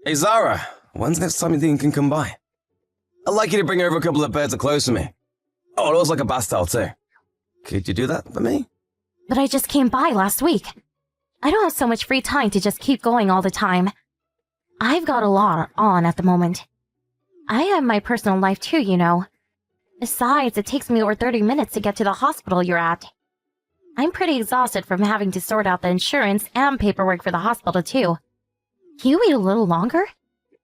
Hey Zara, when's the next time you think you can come by? I'd like you to bring over a couple of pairs of clothes for me. Oh, it looks like a bath towel too. Could you do that for me? But I just came by last week. I don't have so much free time to just keep going all the time. I've got a lot on at the moment. I have my personal life too, you know. Besides, it takes me over 30 minutes to get to the hospital you're at. I'm pretty exhausted from having to sort out the insurance and paperwork for the hospital too. Can you wait a little longer?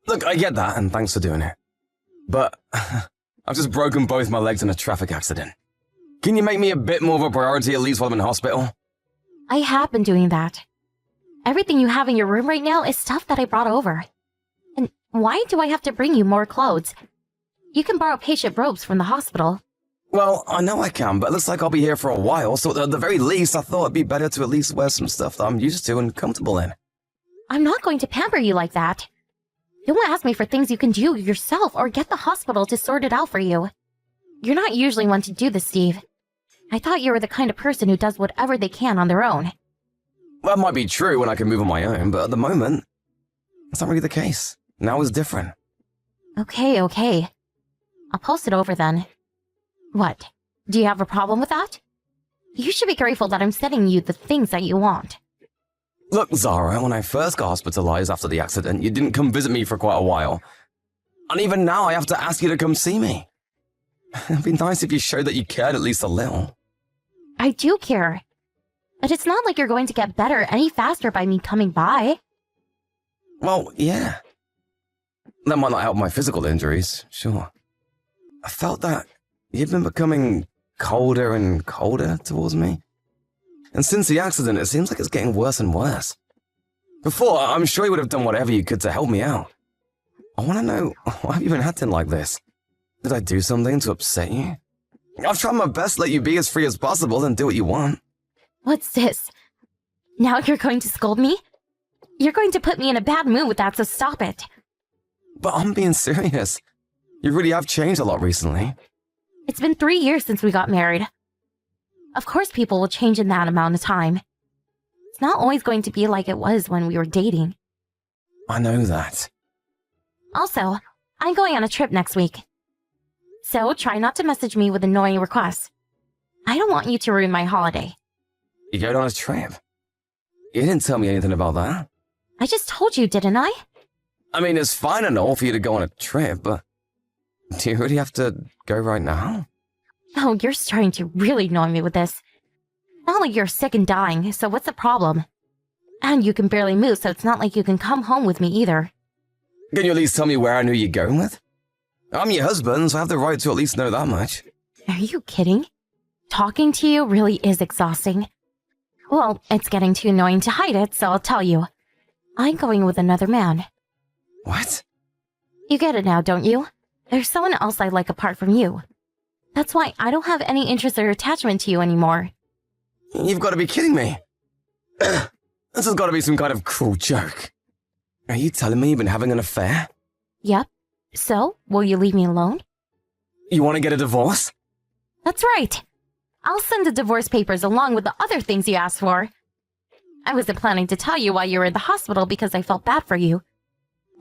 Look, I get that, and thanks for doing it. But I've just broken both my legs in a traffic accident. Can you make me a bit more of a priority at least while I'm in hospital? I have been doing that. Everything you have in your room right now is stuff that I brought over. And why do I have to bring you more clothes? You can borrow patient robes from the hospital. Well, I know I can, but it looks like I'll be here for a while, so at the very least, I thought it'd be better to at least wear some stuff that I'm used to and comfortable in. I'm not going to pamper you like that. Don't ask me for things you can do yourself or get the hospital to sort it out for you. You're not usually one to do this, Steve. I thought you were the kind of person who does whatever they can on their own. That might be true when I can move on my own, but at the moment, that's not really the case. Now is different. Okay. I'll post it over then. What? Do you have a problem with that? You should be grateful that I'm sending you the things that you want. Look, Zara, when I first got hospitalized after the accident, you didn't come visit me for quite a while. And even now, I have to ask you to come see me. It'd be nice if you showed that you cared at least a little. I do care. But it's not like you're going to get better any faster by me coming by. Well, yeah. That might not help my physical injuries, sure. I felt that you've been becoming colder and colder towards me. And since the accident, it seems like it's getting worse and worse. Before, I'm sure you would have done whatever you could to help me out. I want to know, why have you been acting like this? Did I do something to upset you? I've tried my best to let you be as free as possible and do what you want. What's this? Now you're going to scold me? You're going to put me in a bad mood with that, so stop it. But I'm being serious. You really have changed a lot recently. It's been 3 years since we got married. Of course people will change in that amount of time. It's not always going to be like it was when we were dating. I know that. Also, I'm going on a trip next week. So try not to message me with annoying requests. I don't want you to ruin my holiday. You going on a trip? You didn't tell me anything about that. I just told you, didn't I? I mean, it's fine and all for you to go on a trip, but do you really have to go right now? Oh, you're starting to really annoy me with this. Not like you're sick and dying, so what's the problem? And you can barely move, so it's not like you can come home with me either. Can you at least tell me where I knew you're going with? I'm your husband, so I have the right to at least know that much. Are you kidding? Talking to you really is exhausting. Well, it's getting too annoying to hide it, so I'll tell you. I'm going with another man. What? You get it now, don't you? There's someone else I like apart from you. That's why I don't have any interest or attachment to you anymore. You've got to be kidding me. This has got to be some kind of cruel joke. Are you telling me you've been having an affair? Yep. So, will you leave me alone? You want to get a divorce? That's right. I'll send the divorce papers along with the other things you asked for. I wasn't planning to tell you while you were in the hospital because I felt bad for you.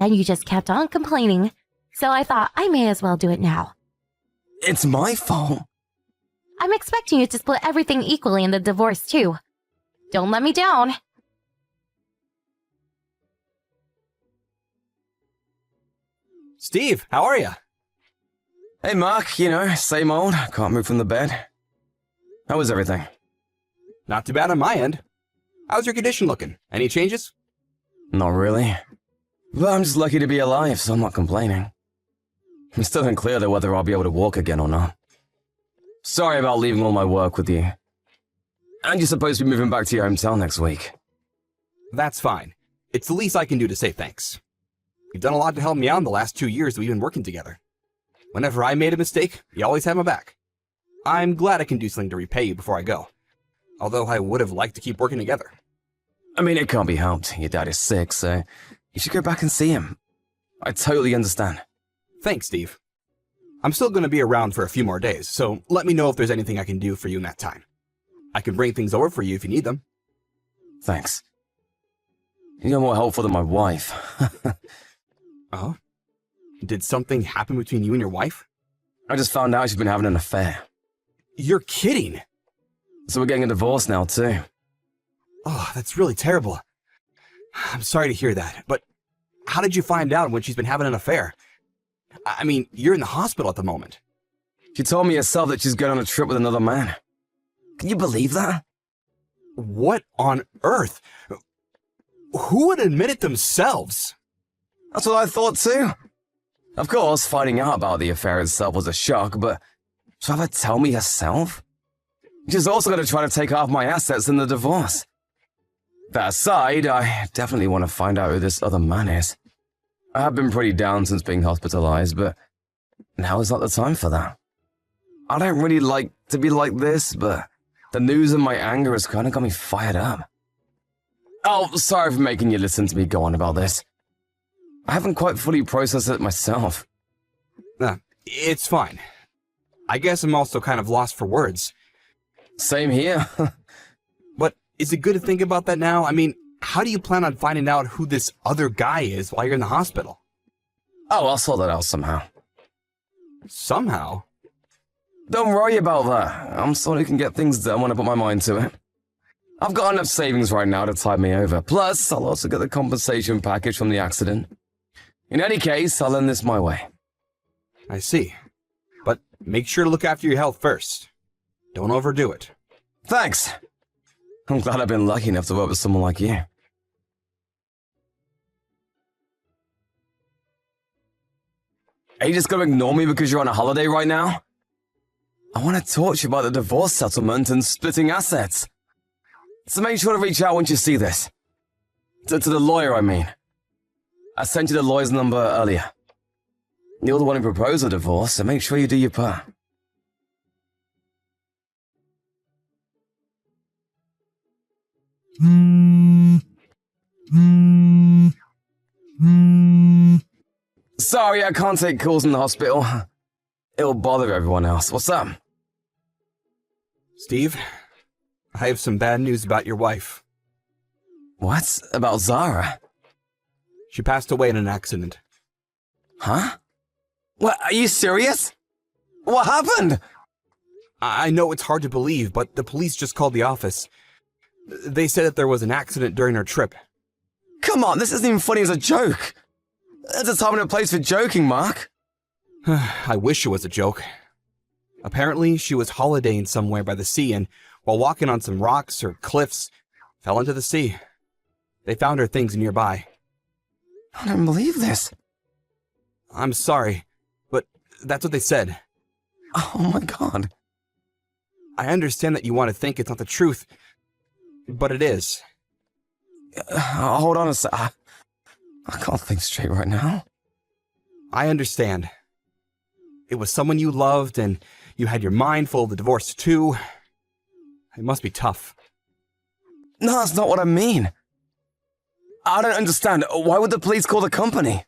Then you just kept on complaining, so I thought I may as well do it now. It's my fault. I'm expecting you to split everything equally in the divorce too. Don't let me down. Steve, how are you? Hey Mark, same old. Can't move from the bed. How is everything? Not too bad on my end. How's your condition looking? Any changes? Not really. But I'm just lucky to be alive, so I'm not complaining. It's still unclear though whether I'll be able to walk again or not. Sorry about leaving all my work with you. And you're supposed to be moving back to your hometown next week. That's fine. It's the least I can do to say thanks. You've done a lot to help me out in the last 2 years we've been working together. Whenever I made a mistake, you always had my back. I'm glad I can do something to repay you before I go. Although I would have liked to keep working together. I mean, it can't be helped. Your dad is sick, so you should go back and see him. I totally understand. Thanks, Steve. I'm still going to be around for a few more days, so let me know if there's anything I can do for you in that time. I can bring things over for you if you need them. Thanks. You're more helpful than my wife. Oh? Did something happen between you and your wife? I just found out she's been having an affair. You're kidding! So we're getting a divorce now, too. Oh, that's really terrible. I'm sorry to hear that, but how did you find out when she's been having an affair? I mean, you're in the hospital at the moment. She told me herself that she's going on a trip with another man. Can you believe that? What on earth? Who would admit it themselves? That's what I thought, too. Of course, finding out about the affair itself was a shock, but to have her tell me herself? She's also going to try to take half my assets in the divorce. That aside, I definitely want to find out who this other man is. I have been pretty down since being hospitalized, but now is not the time for that. I don't really like to be like this, but the news and my anger has kind of got me fired up. Oh, sorry for making you listen to me go on about this. I haven't quite fully processed it myself. It's fine. I guess I'm also kind of lost for words. Same here. But is it good to think about that now? I mean, how do you plan on finding out who this other guy is while you're in the hospital? Oh, I'll sort that out somehow. Somehow? Don't worry about that. I'm sure I can get things done when I put my mind to it. I've got enough savings right now to tide me over. Plus, I'll also get the compensation package from the accident. In any case, I'll end this my way. I see. But make sure to look after your health first. Don't overdo it. Thanks. I'm glad I've been lucky enough to work with someone like you. Are you just gonna ignore me because you're on a holiday right now? I want to talk to you about the divorce settlement and splitting assets. So make sure to reach out once you see this. To the lawyer, I mean. I sent you the lawyer's number earlier. You're the one who proposed the divorce, so make sure you do your part. Sorry, I can't take calls in the hospital. It'll bother everyone else. What's up? Steve, I have some bad news about your wife. What? About Zara? She passed away in an accident. Huh? What, are you serious? What happened? I know it's hard to believe, but the police just called the office. They said that there was an accident during her trip. Come on, this isn't even funny as a joke. There's a time and a place for joking, Mark. I wish it was a joke. Apparently, she was holidaying somewhere by the sea and, while walking on some rocks or cliffs, fell into the sea. They found her things nearby. I don't believe this. I'm sorry, but that's what they said. Oh my god. I understand that you want to think it's not the truth, but it is. Hold on a sec. I can't think straight right now. I understand. It was someone you loved, and you had your mind full of the divorce too. It must be tough. No, that's not what I mean. I don't understand. Why would the police call the company?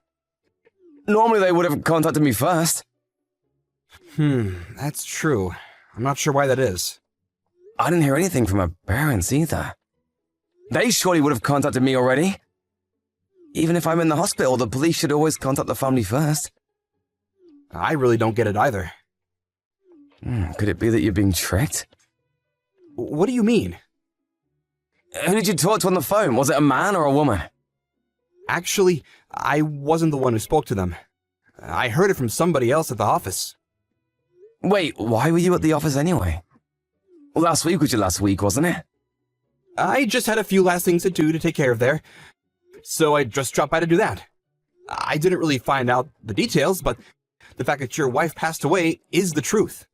Normally they would have contacted me first. That's true. I'm not sure why that is. I didn't hear anything from her parents either. They surely would have contacted me already. Even if I'm in the hospital, the police should always contact the family first. I really don't get it either. Could it be that you're being tricked? What do you mean? Who did you talk to on the phone? Was it a man or a woman? Actually, I wasn't the one who spoke to them. I heard it from somebody else at the office. Wait, why were you at the office anyway? Last week was your last week, wasn't it? I just had a few last things to do to take care of there, so I just dropped by to do that. I didn't really find out the details, but the fact that your wife passed away is the truth.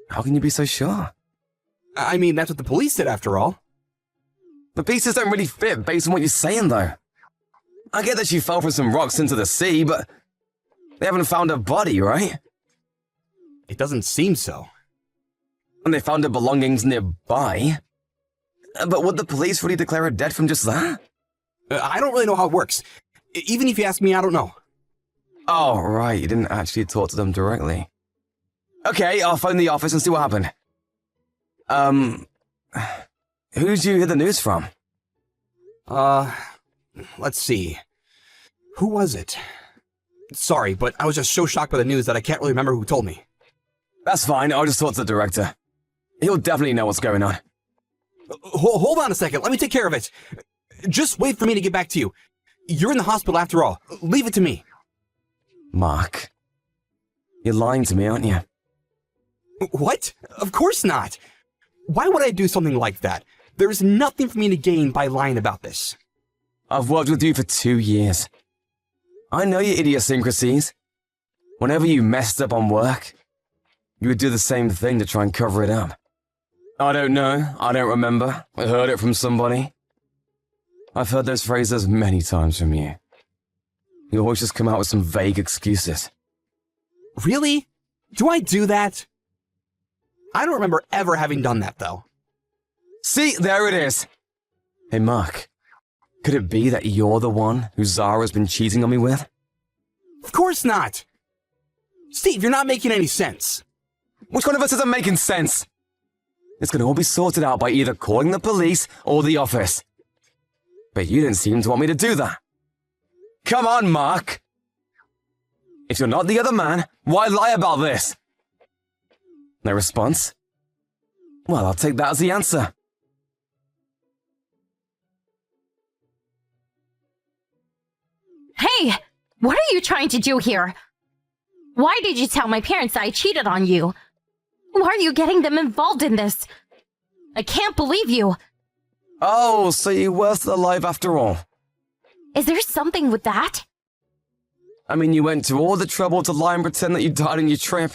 How can you be so sure? I mean, that's what the police said after all. The pieces don't really fit based on what you're saying, though. I get that she fell from some rocks into the sea, but they haven't found her body, right? It doesn't seem so. And they found her belongings nearby. But would the police really declare her dead from just that? I don't really know how it works. Even if you ask me, I don't know. Oh, right, you didn't actually talk to them directly. Okay, I'll phone the office and see what happened. Who did you hear the news from? Let's see. Who was it? Sorry, but I was just so shocked by the news that I can't really remember who told me. That's fine, I just talked to the director. He'll definitely know what's going on. Hold on a second, let me take care of it. Just wait for me to get back to you. You're in the hospital after all. Leave it to me. Mark, you're lying to me, aren't you? What? Of course not. Why would I do something like that? There's nothing for me to gain by lying about this. I've worked with you for 2 years. I know your idiosyncrasies. Whenever you messed up on work, you would do the same thing to try and cover it up. I don't know, I don't remember. I heard it from somebody. I've heard those phrases many times from you. You always just come out with some vague excuses. Really? Do I do that? I don't remember ever having done that, though. See, there it is. Hey, Mark. Could it be that you're the one who Zara's been cheating on me with? Of course not. Steve, you're not making any sense. Which one of us isn't making sense? It's gonna all be sorted out by either calling the police or the office. But you didn't seem to want me to do that. Come on, Mark. If you're not the other man, why lie about this? No response? Well, I'll take that as the answer. Hey! What are you trying to do here? Why did you tell my parents that I cheated on you? Why are you getting them involved in this? I can't believe you. Oh, so you were still alive after all. Is there something with that? I mean, you went to all the trouble to lie and pretend that you died on your trip.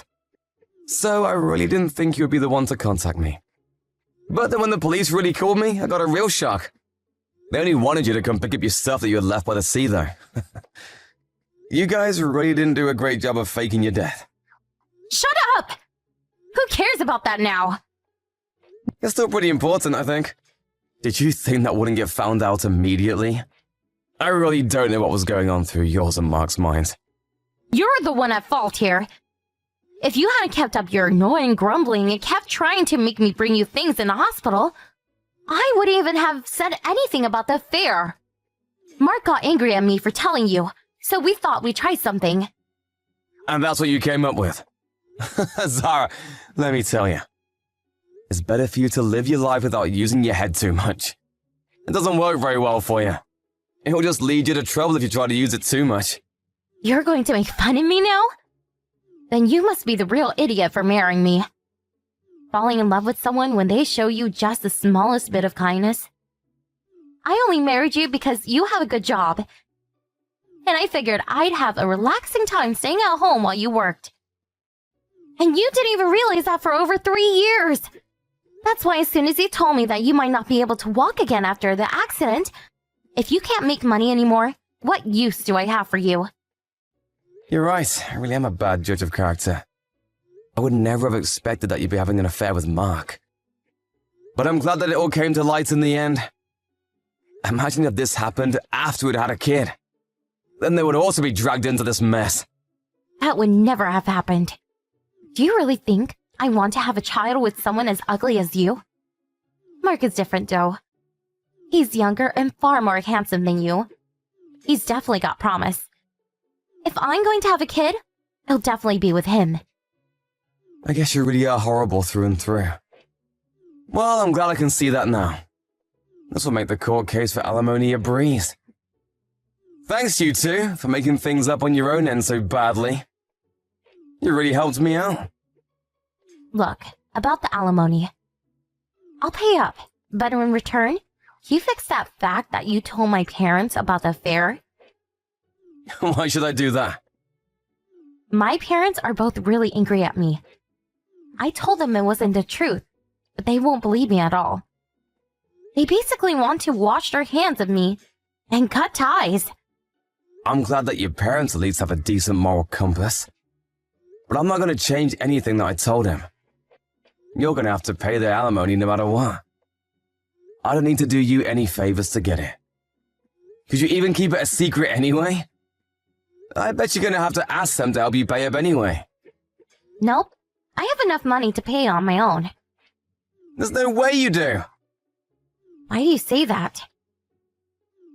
So I really didn't think you would be the one to contact me. But then when the police really called me, I got a real shock. They only wanted you to come pick up your stuff that you had left by the sea, though. You guys really didn't do a great job of faking your death. Shut up! Who cares about that now? It's still pretty important, I think. Did you think that wouldn't get found out immediately? I really don't know what was going on through yours and Mark's minds. You're the one at fault here. If you hadn't kept up your annoying grumbling and kept trying to make me bring you things in the hospital, I wouldn't even have said anything about the affair. Mark got angry at me for telling you, so we thought we'd try something. And that's what you came up with. Zara, let me tell you. It's better for you to live your life without using your head too much. It doesn't work very well for you. It'll just lead you to trouble if you try to use it too much. You're going to make fun of me now? Then you must be the real idiot for marrying me. Falling in love with someone when they show you just the smallest bit of kindness. I only married you because you have a good job. And I figured I'd have a relaxing time staying at home while you worked. And you didn't even realize that for over 3 years. That's why as soon as you told me that you might not be able to walk again after the accident, if you can't make money anymore, what use do I have for you? You're right, I really am a bad judge of character. I would never have expected that you'd be having an affair with Mark. But I'm glad that it all came to light in the end. Imagine if this happened after we'd had a kid. Then they would also be dragged into this mess. That would never have happened. Do you really think I want to have a child with someone as ugly as you? Mark is different, though. He's younger and far more handsome than you. He's definitely got promise. If I'm going to have a kid, it'll definitely be with him. I guess you really are horrible through and through. Well, I'm glad I can see that now. This will make the court case for alimony a breeze. Thanks, you two, for making things up on your own end so badly. You really helped me out. Look, about the alimony. I'll pay up, but in return, you fix that fact that you told my parents about the affair. Why should I do that? My parents are both really angry at me. I told them it wasn't the truth, but they won't believe me at all. They basically want to wash their hands of me and cut ties. I'm glad that your parents at least have a decent moral compass. But I'm not going to change anything that I told him. You're going to have to pay the alimony no matter what. I don't need to do you any favors to get it. Could you even keep it a secret anyway? I bet you're going to have to ask them to help you pay up anyway. Nope. I have enough money to pay on my own. There's no way you do. Why do you say that?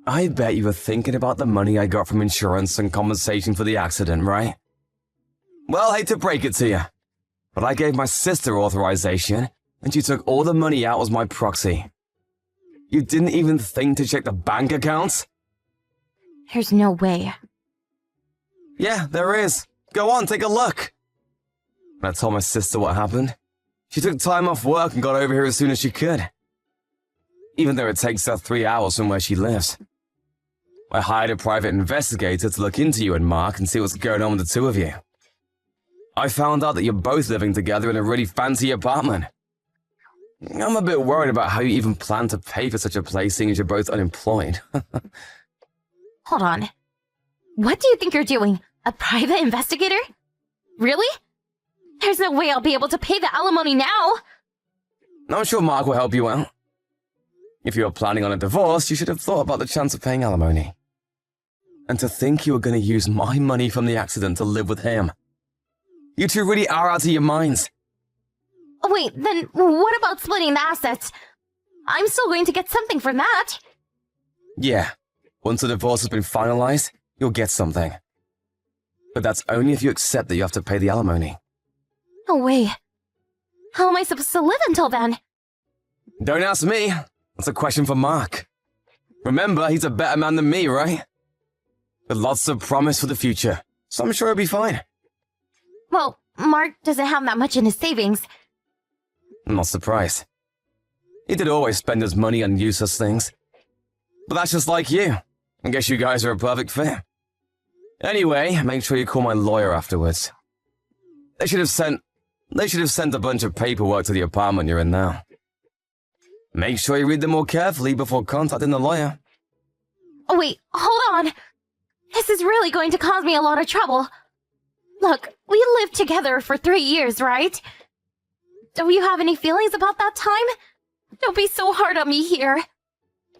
I bet you were thinking about the money I got from insurance and compensation for the accident, right? Well, hate to break it to you, but I gave my sister authorization, and she took all the money out as my proxy. You didn't even think to check the bank accounts? There's no way. Yeah, there is. Go on, take a look. When I told my sister what happened, she took time off work and got over here as soon as she could. Even though it takes her 3 hours from where she lives. I hired a private investigator to look into you and Mark and see what's going on with the two of you. I found out that you're both living together in a really fancy apartment. I'm a bit worried about how you even plan to pay for such a place, seeing as you're both unemployed. Hold on. What do you think you're doing? A private investigator? Really? There's no way I'll be able to pay the alimony now. I'm sure Mark will help you out. If you were planning on a divorce, you should have thought about the chance of paying alimony. And to think you were going to use my money from the accident to live with him. You two really are out of your minds. Wait, then what about splitting the assets? I'm still going to get something from that. Yeah, once the divorce has been finalized, you'll get something. But that's only if you accept that you have to pay the alimony. No way. How am I supposed to live until then? Don't ask me. That's a question for Mark. Remember, he's a better man than me, right? With lots of promise for the future, so I'm sure he'll be fine. Well, Mark doesn't have that much in his savings. I'm not surprised. He did always spend his money on useless things. But that's just like you. I guess you guys are a perfect fit. Anyway, make sure you call my lawyer afterwards. They should have sent a bunch of paperwork to the apartment you're in now. Make sure you read them more carefully before contacting the lawyer. Oh, wait, hold on. This is really going to cause me a lot of trouble. Look, we lived together for 3 years, right? Don't you have any feelings about that time? Don't be so hard on me here.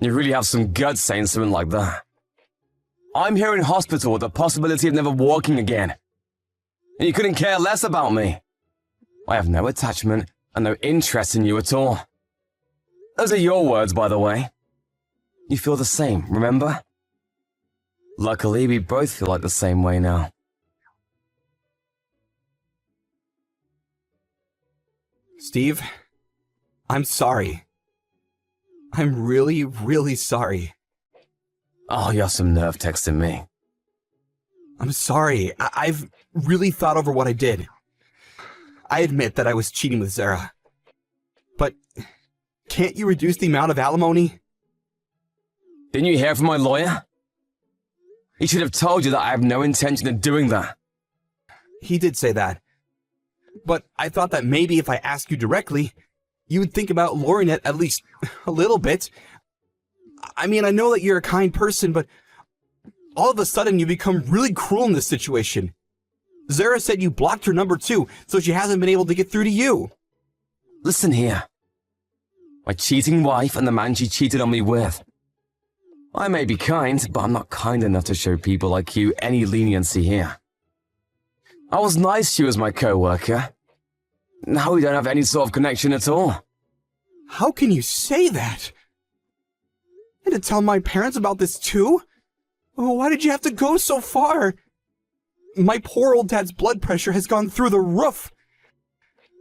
You really have some guts saying something like that. I'm here in hospital with the possibility of never walking again. And you couldn't care less about me. I have no attachment and no interest in you at all. Those are your words, by the way. You feel the same, remember? Luckily, we both feel like the same way now. Steve, I'm sorry. I'm really, really sorry. Oh, you have some nerve texting me. I'm sorry. I've really thought over what I did. I admit that I was cheating with Zara. But can't you reduce the amount of alimony? Didn't you hear from my lawyer? He should have told you that I have no intention of doing that. He did say that. But I thought that maybe if I asked you directly, you would think about lowering it at least a little bit. I mean, I know that you're a kind person, but all of a sudden you become really cruel in this situation. Zara said you blocked her number too, so she hasn't been able to get through to you. Listen here. My cheating wife and the man she cheated on me with. I may be kind, but I'm not kind enough to show people like you any leniency here. I was nice to you as my co-worker. Now we don't have any sort of connection at all. How can you say that? And to tell my parents about this too? Oh, why did you have to go so far? My poor old dad's blood pressure has gone through the roof.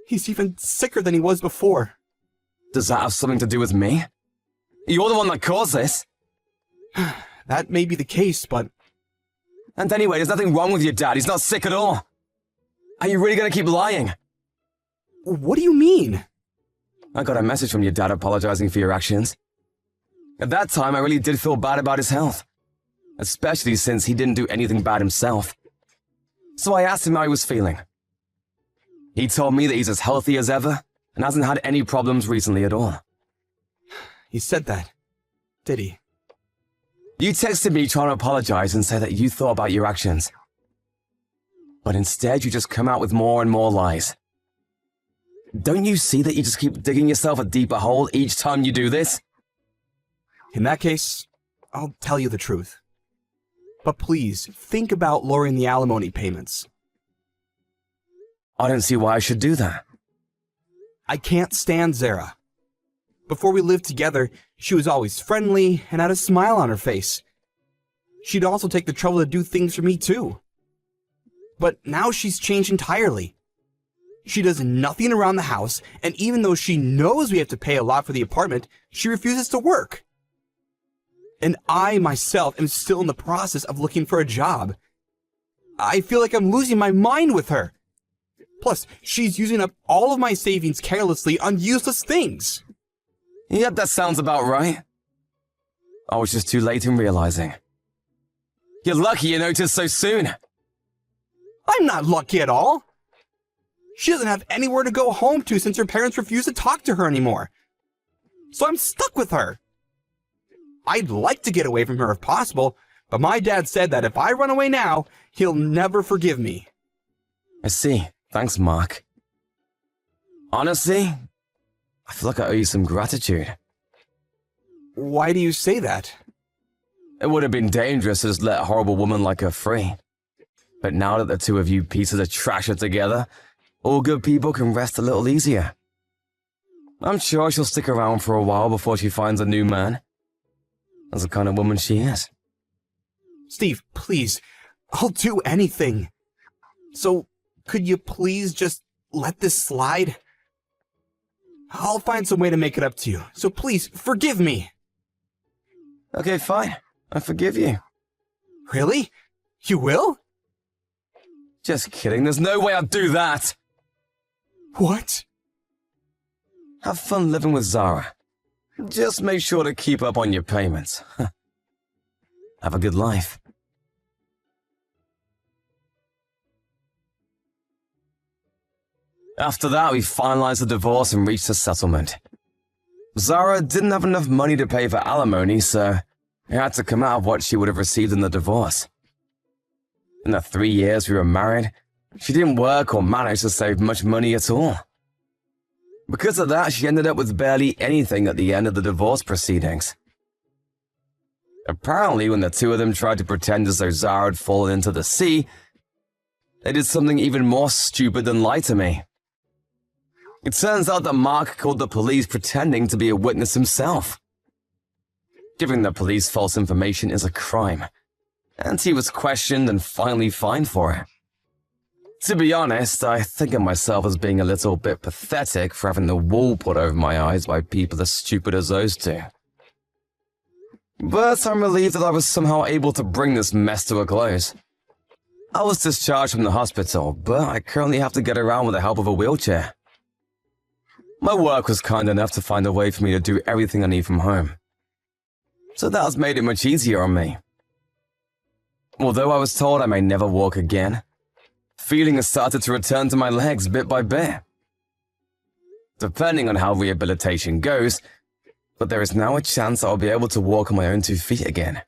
He's even sicker than he was before. Does that have something to do with me? You're the one that caused this. That may be the case, but... And anyway, there's nothing wrong with your dad. He's not sick at all. Are you really going to keep lying? What do you mean? I got a message from your dad apologizing for your actions. At that time, I really did feel bad about his health. Especially since he didn't do anything bad himself. So I asked him how he was feeling. He told me that he's as healthy as ever and hasn't had any problems recently at all. He said that, did he? You texted me trying to apologize and say that you thought about your actions. But instead, you just come out with more and more lies. Don't you see that you just keep digging yourself a deeper hole each time you do this? In that case, I'll tell you the truth. But please, think about lowering the alimony payments. I don't see why I should do that. I can't stand Zara. Before we lived together, She was always friendly and had a smile on her face. She'd also take the trouble to do things for me too. But now she's changed entirely. She does nothing around the house, and even though she knows we have to pay a lot for the apartment, she refuses to work. And I myself am still in the process of looking for a job. I feel like I'm losing my mind with her. Plus, she's using up all of my savings carelessly on useless things. Yep, that sounds about right. I was just too late in realizing. You're lucky you noticed so soon. I'm not lucky at all. She doesn't have anywhere to go home to since her parents refuse to talk to her anymore. So I'm stuck with her. I'd like to get away from her if possible, but my dad said that if I run away now, he'll never forgive me. I see. Thanks, Mark. Honestly, I feel like I owe you some gratitude. Why do you say that? It would have been dangerous to just let a horrible woman like her free. But now that the two of you pieces of trash are together, all good people can rest a little easier. I'm sure she'll stick around for a while before she finds a new man. That's the kind of woman she is. Steve, please, I'll do anything. So, could you please just let this slide? I'll find some way to make it up to you, so please, forgive me. Okay, fine. I forgive you. Really? You will? Just kidding, there's no way I'd do that. What? Have fun living with Zara. Just make sure to keep up on your payments. Have a good life. After that, we finalized the divorce and reached a settlement. Zara didn't have enough money to pay for alimony, so it had to come out of what she would have received in the divorce. In the 3 years we were married, she didn't work or manage to save much money at all. Because of that, she ended up with barely anything at the end of the divorce proceedings. Apparently, when the two of them tried to pretend as though Zara had fallen into the sea, they did something even more stupid than lie to me. It turns out that Mark called the police pretending to be a witness himself. Giving the police false information is a crime, and he was questioned and finally fined for it. To be honest, I think of myself as being a little bit pathetic for having the wool put over my eyes by people as stupid as those two. But I'm relieved that I was somehow able to bring this mess to a close. I was discharged from the hospital, but I currently have to get around with the help of a wheelchair. My work was kind enough to find a way for me to do everything I need from home. So that has made it much easier on me. Although I was told I may never walk again, feeling has started to return to my legs bit by bit. Depending on how rehabilitation goes, but there is now a chance I'll be able to walk on my own 2 feet again.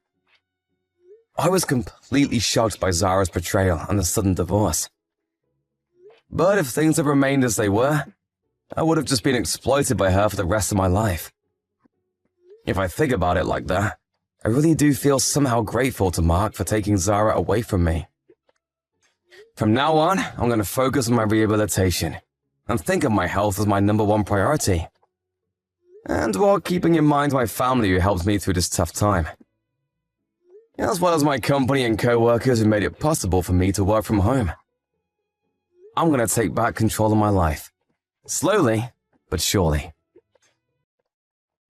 I was completely shocked by Zara's betrayal and the sudden divorce. But if things had remained as they were, I would have just been exploited by her for the rest of my life. If I think about it like that, I really do feel somehow grateful to Mark for taking Zara away from me. From now on, I'm going to focus on my rehabilitation and think of my health as my #1 priority. And while keeping in mind my family who helped me through this tough time. As well as my company and co-workers who made it possible for me to work from home. I'm going to take back control of my life. Slowly, but surely.